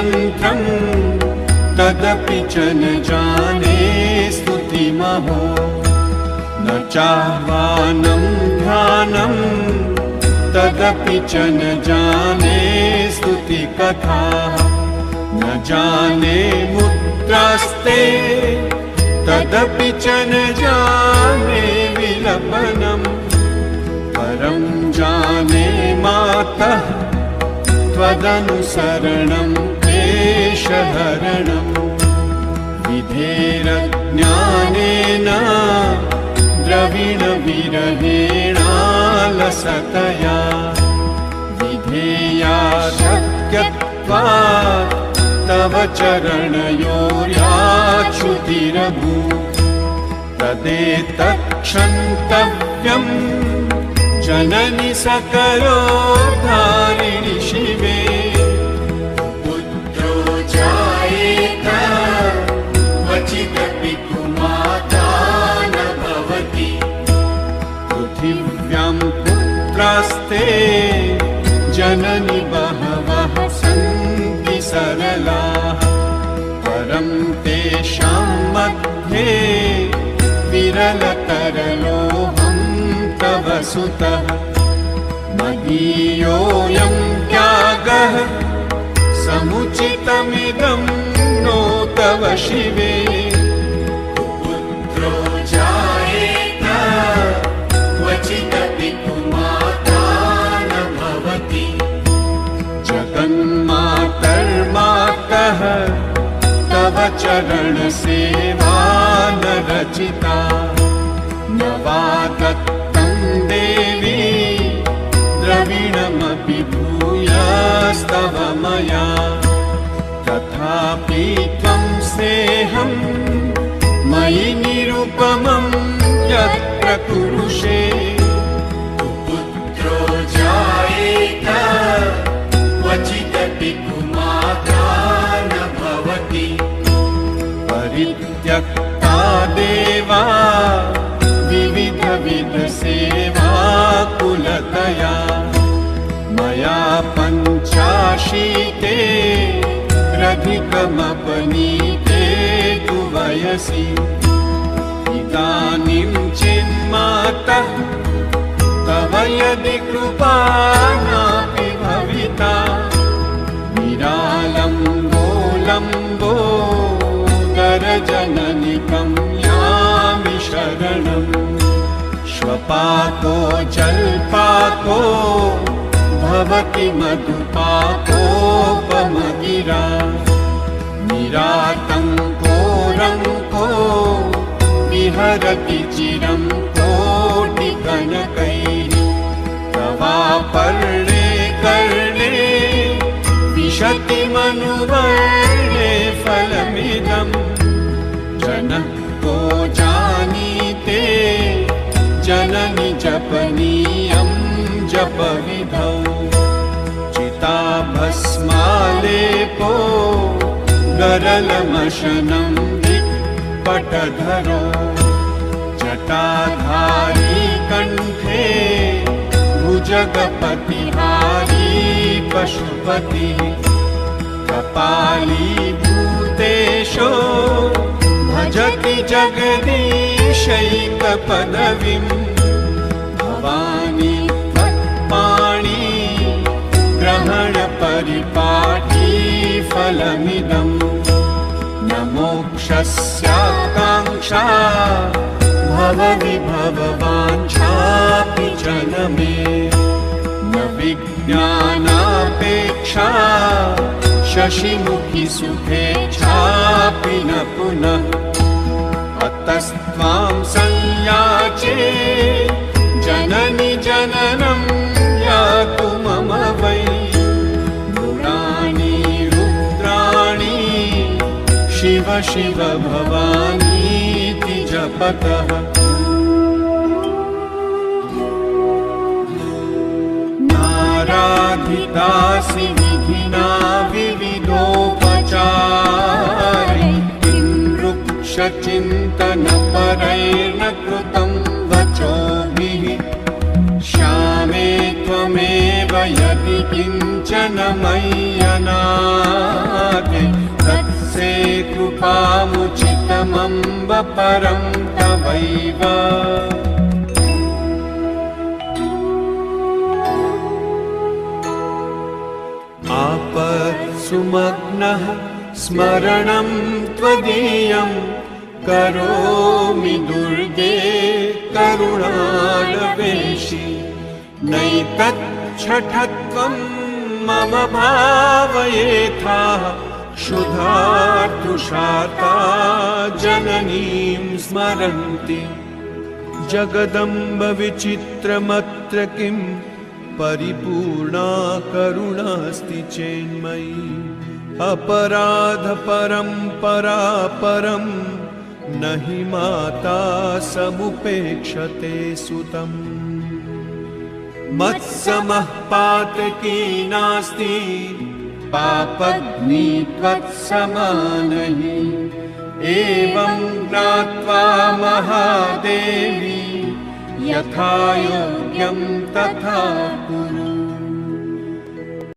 मन्त्रं तदपि च न जाने स्तुतिमहो न चाह्वानं ध्यानं तदपि च न जाने स्तुतिकथा न जाने मुद्रास्ते तदपि च न जाने विलपनम् परं जाने मातः त्वदनुसरणं क्लेशहरणं विधेरज्ञानेन द्रविणविरहेणालसतया विधेया शक्यत्वात् तव चरणयोर्याच्युतिरभूत् तदेतत्क्षन्तव्यम् जननि सकलोद्धारिणि शिवे पुत्रो जायेत क्वचिदपि कुमाता न भवति पृथिव्यां पुत्रास्ते जननि बहवः सन्ति सरलाः परं तेषां मध्ये विरलतरलोऽहं तव सुतः मदीयोऽयं त्यागः समुचितमिदं नो तव शिवे पुत्रो जायेत क्वचिदपि कुमाता न भवति जगन्मातर्मातः तव चरणसेवा न रचिता न वा दत्तं देवी द्रविणमपि भूयास्तव मया तथापि त्वं स्नेहं मयि निरुपमं यत्र कुरुषे पुत्रो जायेत क्वचिदपि कुमाता न भवति परित्यक्ता देवा विविधसेवा कुलतया मया पञ्चाशीते रधिकमपनीते तु वयसि इदानीं चिन्मातः तव यदि कृपा नापि भविता निरालम्बो गरजननिकं यामि शरणम् श्वपाको जल्पाको भवति मधुपाकोपमगिरा निरातङ्को रङ्को विहरति चिरं कोटिकनकैः तवापर्णे कर्णे विशति मनुवर्णे फलमिदम् जनः को जानीते जननि जपनीयं जपविधौ चिताभस्मालेपो गरलमशनं विपटधरो जटाधारी कण्ठे भुजगपतिहारी पशुपतिः कपाली भूतेशो भजति जगदीशैकपदवीं भवानी त्वत्पाणि ग्रहणपरिपाटी फलमिदं न मोक्षस्याकाङ्क्षा भवविभववाञ्छापि च न मे न विज्ञानापेक्षा शशिमुखि सुखेच्छापि न पुनः अतस्त्वां संयाचे जननि जननं यातु मम वै मृडानि रुद्राणि शिव शिव भवानीति जपतः नाराधितासि विधिना विविधोपचारै किं वृक्षचिन्तनपरैर्न कृतं वचोभिः श्यामे त्वमेव यदि किञ्चन मय्यनाथ समम्ब परं तवैव आपत्सुमग्नः स्मरणं त्वदीयं करोमि दुर्गे करुणालवेशि नैतच्छठत्वं मम भावयेथाः क्षुधार्तुषार्ता जननीं स्मरन्ति जगदम्ब विचित्रमत्र किं परिपूर्णा करुणास्ति चेन्मयी अपराध परम्परा परं न हि माता समुपेक्षते सुतम् मत्समः पातकी नास्ति पापग्नि त्वत्समानहि एवं ज्ञात्वा महादेवी यथा योग्यं तथा कुरु